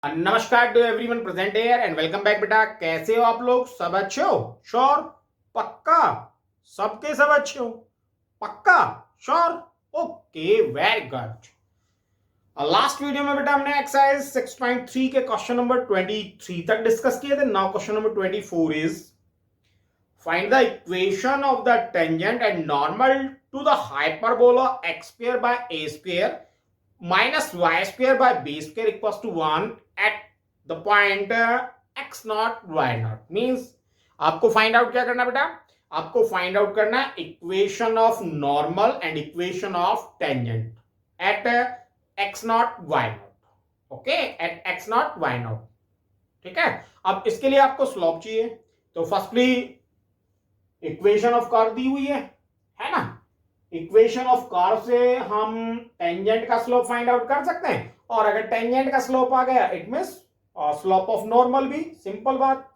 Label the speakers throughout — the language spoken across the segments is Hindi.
Speaker 1: नमस्कार to everyone present here and welcome back बेटा। कैसे हो आप लोग? सब अच्छे हो? श्योर? पक्का? सबके सब अच्छे हो? पक्का? Sure? Okay, very good. Last video में बेटा हमने एक्सरसाइज 6.3 के क्वेश्चन नंबर 23 तक डिस्कस किए थे। Now question number 24 is find the equation of the tangent and normal to the hyperbola x square by a square minus y square by b square equals to 1 at the point x naught y naught means आपको फाइंड आउट क्या करना बेटा? आपको फाइंड आउट करना equation of normal and equation of tangent at x naught y naught. Okay, at x naught y naught. ठीक है, अब इसके लिए आपको स्लोप चाहिए। तो फर्स्टली इक्वेशन ऑफ कर्व दी हुई है ना। इक्वेशन ऑफ कर्व से हम टेंजेंट का स्लोप फाइंड आउट कर सकते हैं, और अगर टेंजेंट का स्लोप आ गया it means slope of normal भी। सिंपल बात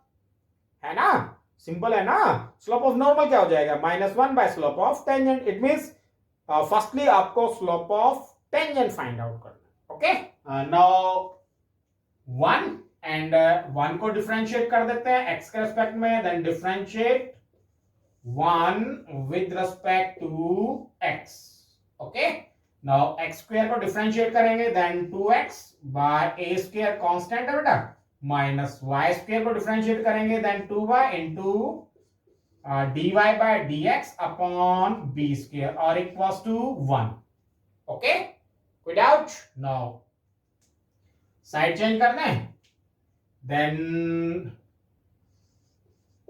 Speaker 1: है ना, सिंपल है ना। स्लोप ऑफ नॉर्मल क्या हो जाएगा? -1 by slope of tangent. It means firstly आपको slope of tangent find out करना। ओके, नाउ 1 एंड 1 को डिफरेंशिएट कर देते हैं x के रेस्पेक्ट में, then differentiate 1 with respect to x. Okay, now x square को डिफरेंशिएट करेंगे, then 2x by a square constant है बेटा, माइनस y स्क्वायर को डिफरेंशिएट करेंगे, then 2y into dy by dx upon b square और equals to 1. Okay, कोई डाउट? now साइड चेंज करना है, then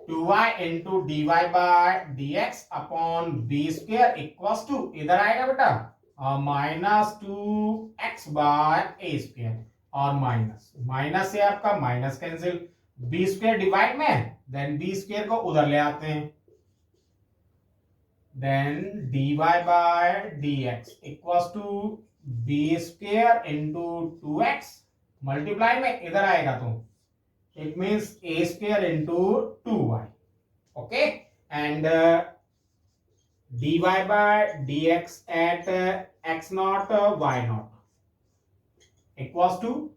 Speaker 1: 2y into dy by dx upon b square equals to इधर आएगा बेटा -2x by a square और माइनस से आपका minus cancel, b square divide में, देन b स्क्वायर को उधर ले आते हैं, then dy by dx equals to b square into 2x multiply में इधर आएगा तो it means a square into 2y. Okay, and dy by dx at x naught y naught equals to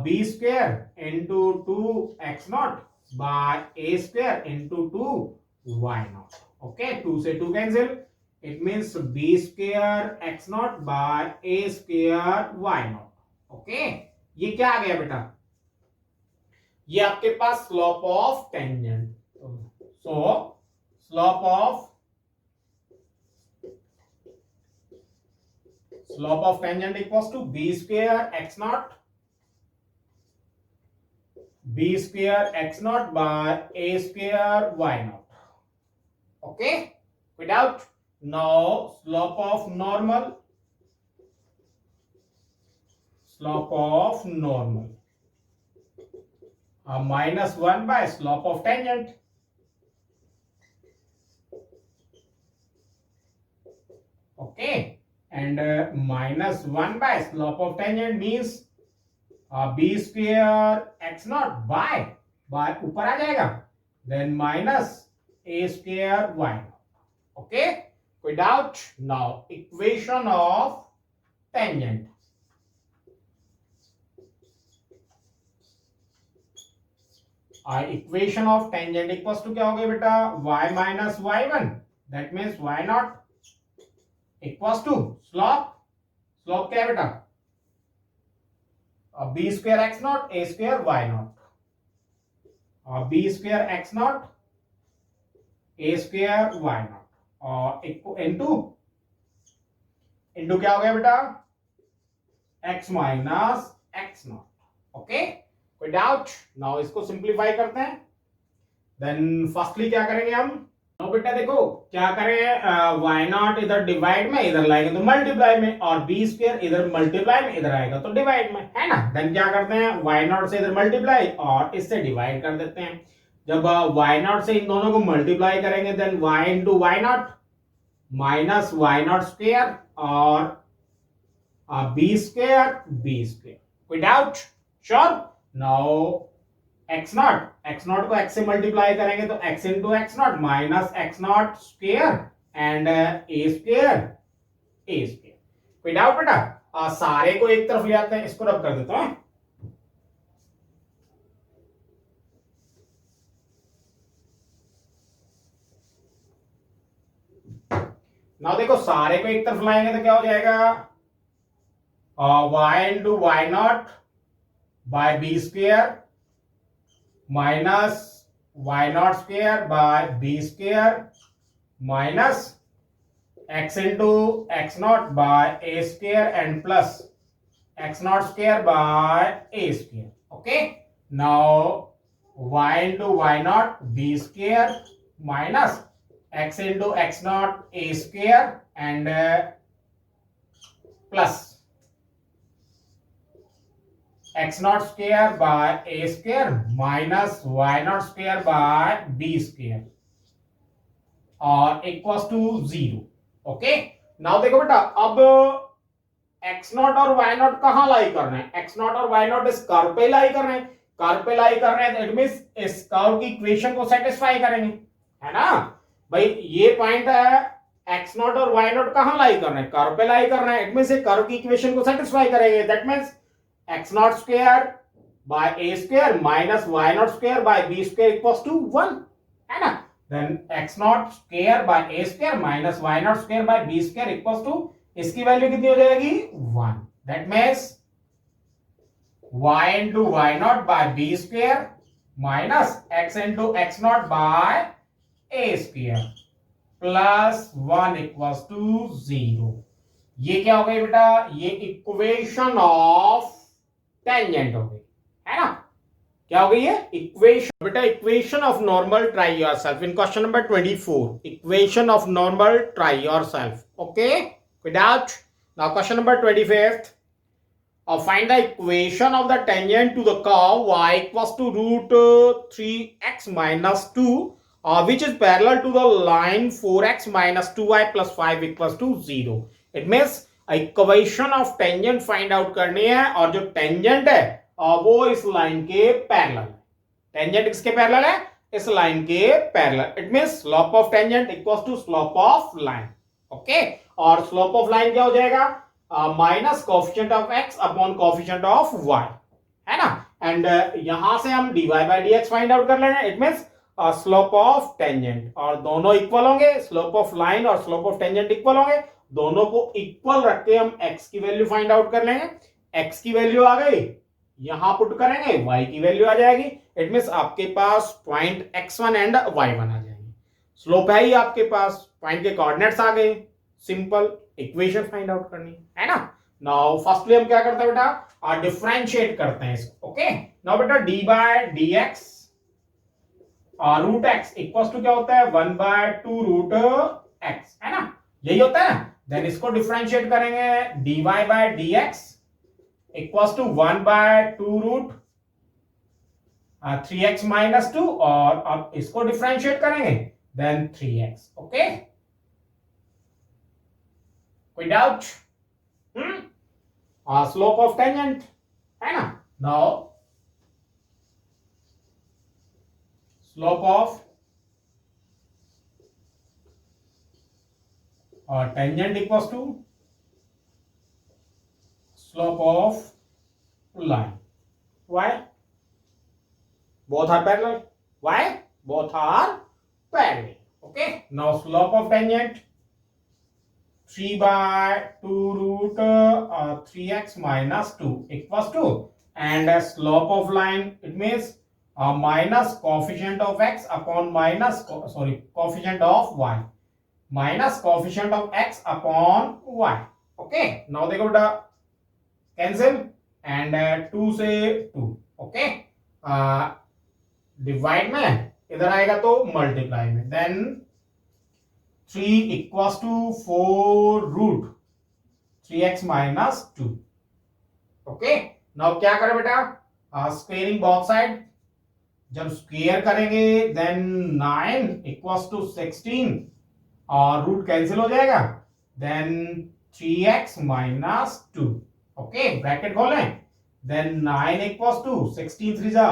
Speaker 1: b square into 2x naught by a square into 2y naught. Okay, 2 से 2 cancel, it means b square x naught by a square y naught. Okay, ये क्या आ गया बेटा? ये आपके पास slope of tangent. So slope of tangent equals to B square X not by A square Y not. Okay, without now slope of normal -1 by slope of tangent. Okay, and -1 by slope of tangent means b square x naught by ऊपर आ जाएगा, then minus a square y naught. Okay, कोई doubt? now equation of tangent. Equation of tangent equals to क्या हो गया बेटा? y minus y1, that means y naught equals to slope क्या है बेटा? b square x naught a square y naught और b square x naught a square y naught और इनटू क्या हो गया बेटा? x minus x naught. Okay, कोई डाउट? नाउ इसको सिंप्लीफाई करते हैं, देन फर्स्टली क्या करेंगे हम? नाउ बेटा देखो क्या करें, y नॉट इधर डिवाइड में इधर लाएंगे तो मल्टीप्लाई में, और b स्क्वायर इधर मल्टीप्लाई में इधर आएगा तो डिवाइड में, है ना। देन क्या करते हैं, y नॉट से इधर मल्टीप्लाई और इससे डिवाइड कर देते हैं। जब y नॉट से इन दोनों को मल्टीप्लाई करेंगे then y into y naught minus y naught square और b स्क्वायर। कोई doubt? Sure? Now x naught को x से मल्टीप्लाई करेंगे तो x into x naught minus x naught square and a square. कोई डाउट बेटा? सारे को एक तरफ ले आते हैं, इसको रब कर देता हूं। नाउ देखो सारे को एक तरफ लाएंगे तो क्या हो जाएगा, y into y naught by b square minus y naught square by b square minus x into x naught by a square and plus x naught square by a square. Okay. Now y into y naught b square minus x into x naught a square and plus x naught square by a square minus y naught square by b square और इक्वल्स टू 0. ओके. नाउ देखो बेटा, अब x नॉट और y नॉट कहां लाई करना है, x नॉट और y नॉट इस कर्व पे लाई करना है, कर्व पे लाई करना है, इट मींस इस कर्व की इक्वेशन को सेटिस्फाई करेंगे, है ना भाई. ये पॉइंट है, x नॉट और y नॉट कहां लाई करना है, कर्व पे लाई करना है, इट मींस ये कर्व की इक्वेशन को सेटिस्फाई करेंगे. That means x naught square by a square minus y naught square by b square equals to 1, है ना. Then x naught square by a square minus y naught square by b square equals to, इसकी वैल्यू कितनी हो जाएगी 1. That means y into y naught by b square minus x into x naught by a square plus 1 equals to 0. ये क्या हो गई बेटा, ये इक्वेशन ऑफ टेंजेंट हो गई, है ना. क्या हो गई है इक्वेशन बेटा, equation of normal try yourself in question number 24. Equation of normal try yourself. Okay, कोई doubt. Now question number 25th. Find the equation of the tangent to the curve y equals to root 3x minus 2 which is parallel to the line 4x minus 2y plus 5 equals to 0. It means equation of tangent find out करनी है और जो tangent है वो इस लाइन के पैरेलल. टेंजेंट किसके पैरेलल है, इस लाइन के parallel. It means slope of tangent equals to slope of line. Okay, और स्लोप ऑफ लाइन क्या हो जाएगा, minus coefficient of x upon coefficient of y, है ना. एंड यहां से हम dy by dx find out कर लेंगे. It means slope of tangent, और दोनों इक्वल होंगे. स्लोप ऑफ लाइन और स्लोप ऑफ टेंजेंट इक्वल होंगे. दोनों को इक्वल रख के हम x की वैल्यू फाइंड आउट कर लेंगे. x की वैल्यू आ गई, यहां पुट करेंगे, y की वैल्यू आ जाएगी. इट मींस आपके पास पॉइंट x1 एंड y1 आ जाएंगे. स्लोप है ही आपके पास, पॉइंट के कोऑर्डिनेट्स आ गए. सिंपल इक्वेशन फाइंड आउट करनी है ना. नाउ फर्स्टली हम क्या करते हैं बेटा, डिफरेंशिएट करते हैं इसको. ओके, नाउ बेटा d बाय dx और रूट x इक्वल्स टू क्या होता है 1 बाय 2 रूट x, है ना, यही होता है. देन इसको डिफरेंशिएट करेंगे, dy by dx equals to 1 by 2 root 3x minus 2 और अब इसको डिफरेंशिएट करेंगे देन 3x. ओके, कोई डाउट. स्लोप ऑफ टेंजेंट, है ना. Now slope of tangent equals to slope of line. Why? Both are parallel. Why? Both are parallel. Okay. Now slope of tangent 3 by 2 root 3x minus 2 equals to, and slope of line it means minus coefficient of x upon minus coefficient of y minus coefficient of x upon y. Okay. Now देखो बेटा कैंसिल एंड 2 से 2. ओके, डिवाइड में इधर आएगा तो मल्टीप्लाई में. Then 3 equals to 4 root 3x minus 2. Okay, now क्या करें बेटा, स्क्वेयरिंग बोथ साइड. जब स्क्वेयर करेंगे देन 9 इक्वल्स टू 16 और रूट कैंसिल हो जाएगा. Then 3x minus 2. Okay, bracket खोलें. देन 9 इक्वल्स टू 16 3 जा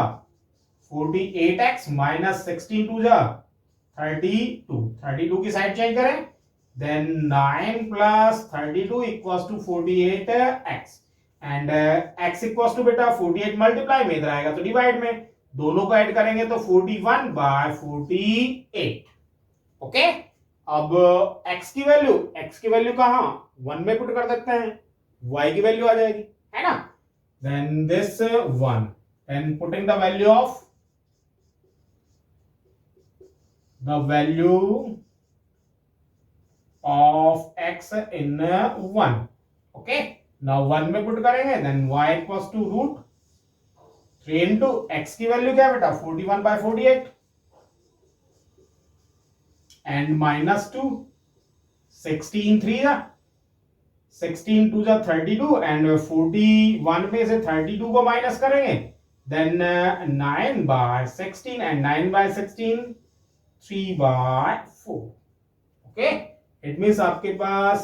Speaker 1: 48x माइनस 16 2 जा 32 की साइड चेंज करें. Then 9 plus 32 equals to 48x and x equals to बेटा 48 मल्टीप्लाई में इधर आएगा तो डिवाइड में. दोनों को ऐड करेंगे तो 41 बाय 48. ओके, अब x की वैल्यू कहाँ 1 में पुट कर देते हैं, y की वैल्यू आ जाएगी, है ना. Then this 1, then putting the value of x in 1. Okay, now 1 में पुट करेंगे, then y equals to root 3 into x की वैल्यू क्या है बेटा 41/48 एंड माइनस 2, 16 3 जा 16 2 जा 32 एंड 41 में से 32 को माइनस करेंगे, then 9/16 and 9/16 3/4. Okay, it means आपके पास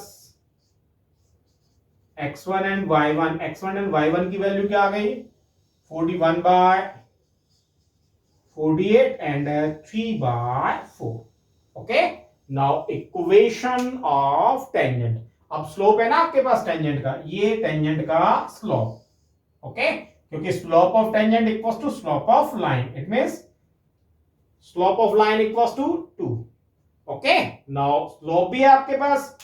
Speaker 1: x1 एंड y1 की वैल्यू क्या आ गई 41/48 and 3/4. Okay, now equation of tangent. अब स्लोप है ना आपके पास टेंजेंट का, ये टेंजेंट का स्लोप. ओके, क्योंकि slope of tangent equals to slope of line, it means slope of line equals to 2. Okay, now slope भी है आपके पास,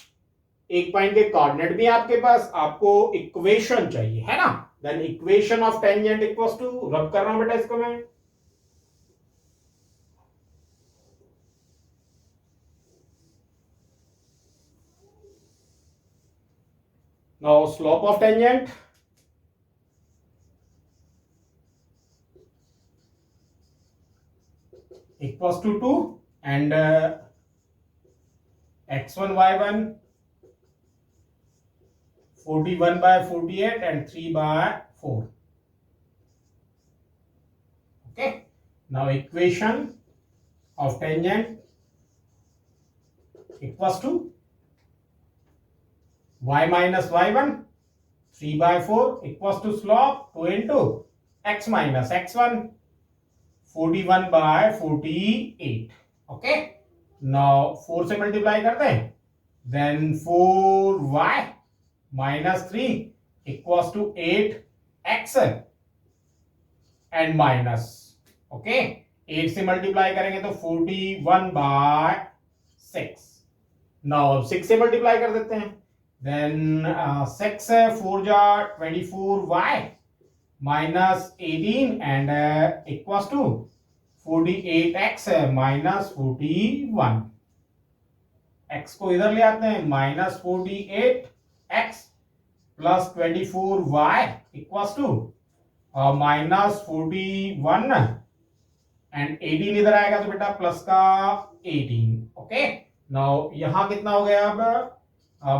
Speaker 1: एक पॉइंट के कोऑर्डिनेट भी है आपके पास, आपको इक्वेशन चाहिए, है ना. Then equation of tangent equals to, rub कर रहा हूं बेटा इसको मैं, now slope of tangent equals to 2 and x1 y1 41/48 and 3/4. Okay, now equation of tangent equals to y minus y1 3/4 equals to slope 2 into x minus x1 41/48. Okay, now 4 से मल्टीप्लाई करते हैं, then 4y minus 3 equals to 8x and minus. Okay, 8 से मल्टीप्लाई करेंगे तो 41/6. नाउ 6 से मल्टीप्लाई कर देते हैं, देन 6 4 जा 24y minus 18 and equals to 48x minus 41. x को इधर ले आते हैं, minus 48x plus 24y equals to minus 41 and 18 इधर आएगा तो बेटा प्लस का 18. ओके, नाउ यहां कितना हो गया अब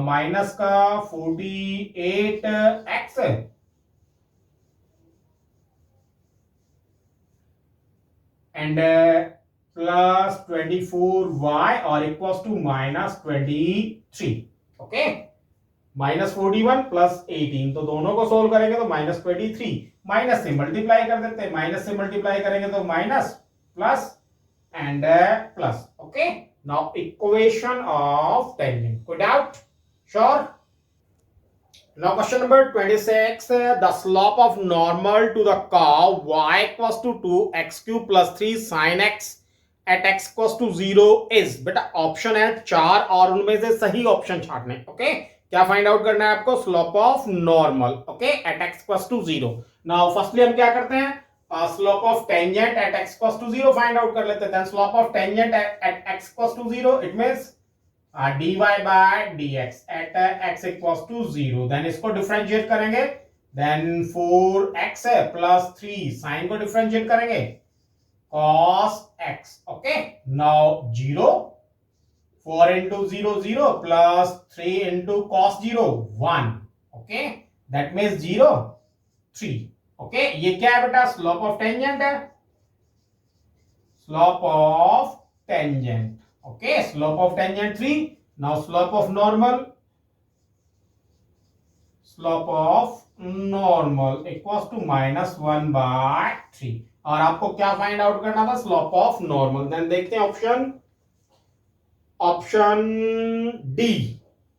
Speaker 1: माइनस का 48x एंड प्लस 24y और equals to minus 23. Okay, minus 41 plus 18, तो दोनों को सोल्व करेंगे तो माइनस 23. माइनस से मल्टीप्लाई कर देते हैं, माइनस से मल्टीप्लाई करेंगे तो minus plus and plus. Okay, now equation of tangent. कोई doubt? Sure. Now question number 26, the slope of normal to the curve y equals to 2x cube plus 3 sin x at x equals to 0 is. बेटा ऑप्शन है 4 और उनमें से सही ऑप्शन छाटने. ओके, क्या फाइंड आउट करना है आपको? Slope of normal. Okay, at x equals to 0. Now firstly हम क्या करते हैं, slope of tangent at x equals to 0 find out कर लेते हैं. Then slope of tangent at x equals to 0, it means dy by dx at x equals to 0. Then इसको डिफरेंशिएट करेंगे, देन 4x प्लस 3 साइन को डिफरेंशिएट करेंगे cos x. Okay, now 0, 4 into 0 0 plus 3 into cos 0 1. Okay, that means 0 3. Okay, ये क्या है बेटा? स्लोप ऑफ टेंजेंट है, slope of tangent. Okay, slope of tangent 3. Now slope of normal equals to minus 1/3. और आपको क्या फाइंड आउट करना था? Slope of normal. देन देखते हैं ऑप्शन डी.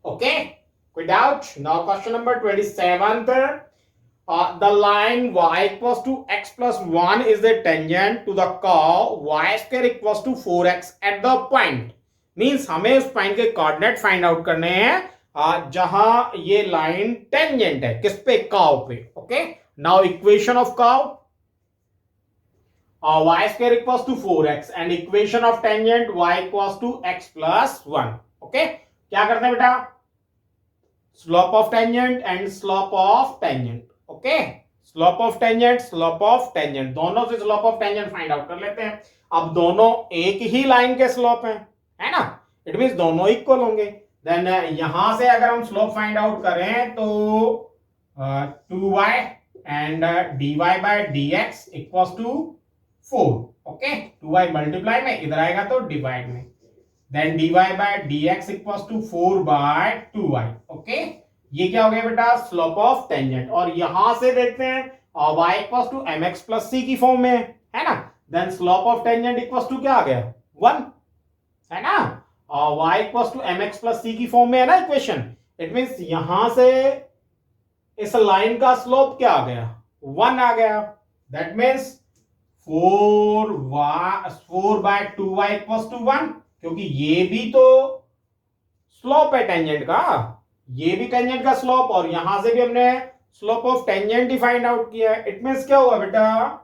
Speaker 1: ओके, कोई doubt? Now question number 27th. The line y equals to x plus 1 is the tangent to the curve y square equals to 4x at the point means हमें उस पॉइंट के कोऑर्डिनेट फाइंड आउट करने हैं जहां ये लाइन टेंजेंट है, किस पे, कर्व पे. Okay, now equation of curve y square equals to 4x and equation of tangent y equals to x plus 1. Okay, क्या करते हैं बेटा, slope of tangent and slope of tangent. Okay, slope of tangent, slope of tangent, दोनों से slope of tangent find out कर लेते हैं. अब दोनों एक ही लाइन के स्लोप हैं, है ना, इट मींस दोनों इक्वल होंगे. देन यहां से अगर हम स्लोप फाइंड आउट करें तो 2y and dy by dx equals to 4. Okay, 2y multiply में, इधर आएगा तो डिवाइड में. Then dy by dx equals to 4 by 2y. Okay, ये क्या हो गया बेटा, स्लोप ऑफ टेंजेंट. और यहां से देखते हैं y equals to mx plus c की फॉर्म में है ना. Then slope of tangent equals to क्या आ गया, 1, है ना. और y equals to mx plus c की फॉर्म में है ना इक्वेशन. इट मींस यहां से इस लाइन का स्लोप क्या आ गया, 1 आ गया. That means 4 by 2y equals to 1, क्योंकि ये भी तो स्लोप है टेंजेंट का, ये भी टेंजेंट का स्लोप, और यहां से भी हमने slope of tangent he find out किया है. इट मींस क्या हुआ बेटा,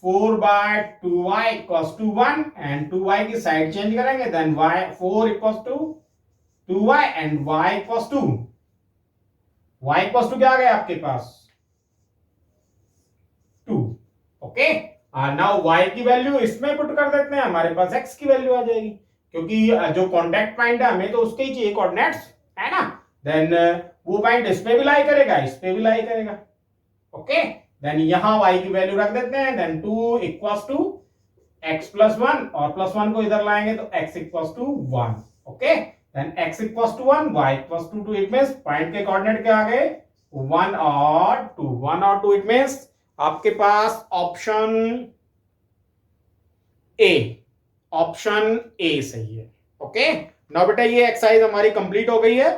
Speaker 1: 4 by 2y equals to 1 and 2y की साइड चेंज करेंगे. Then y 4 equals to 2y and y equals to क्या आ गया आपके पास, 2. ओके, नाउ y की वैल्यू इसमें पुट कर देते हैं, हमारे पास x की वैल्यू आ जाएगी, क्योंकि जो कॉन्टैक्ट पॉइंट है हमें तो उसके ही चाहिए कोऑर्डिनेट्स, है ना. देन वो पॉइंट इस पे भी लाई करेगा, इस पे भी लाई करेगा. ओके, देन यहां y की वैल्यू रख देते हैं. देन 2 इक्वल्स टू x प्लस 1, और प्लस 1 को इधर लाएंगे तो x equals to 1. Okay, then x equals to 1, y equals to 2. It means point के कोऑर्डिनेट क्या आ गए, 1 और 2. 1 और 2, इट मींस आपके पास ऑप्शन ए सही है. ओके, नाउ बेटा ये एक्सरसाइज हमारी कंप्लीट हो गई है.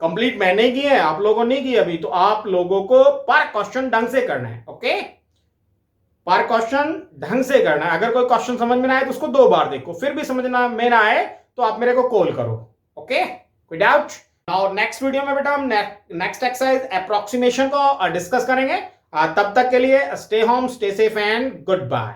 Speaker 1: कंप्लीट मैंने की है, आप लोगों ने की अभी, तो आप लोगों को पर क्वेश्चन ढंग से करना है. ओके, पर क्वेश्चन ढंग से करना है. अगर कोई क्वेश्चन समझ में ना आए तो उसको 2 बार देखो, फिर भी समझना में ना आए तो आप मेरे को कॉल करो. ओके, कोई डाउट. नाउ नेक्स्ट वीडियो में बेटा हम नेक्स्ट एक्सरसाइज अप्रोक्सीमेशन को डिस्कस करेंगे. तब तक के लिए stay home, stay safe and good bye.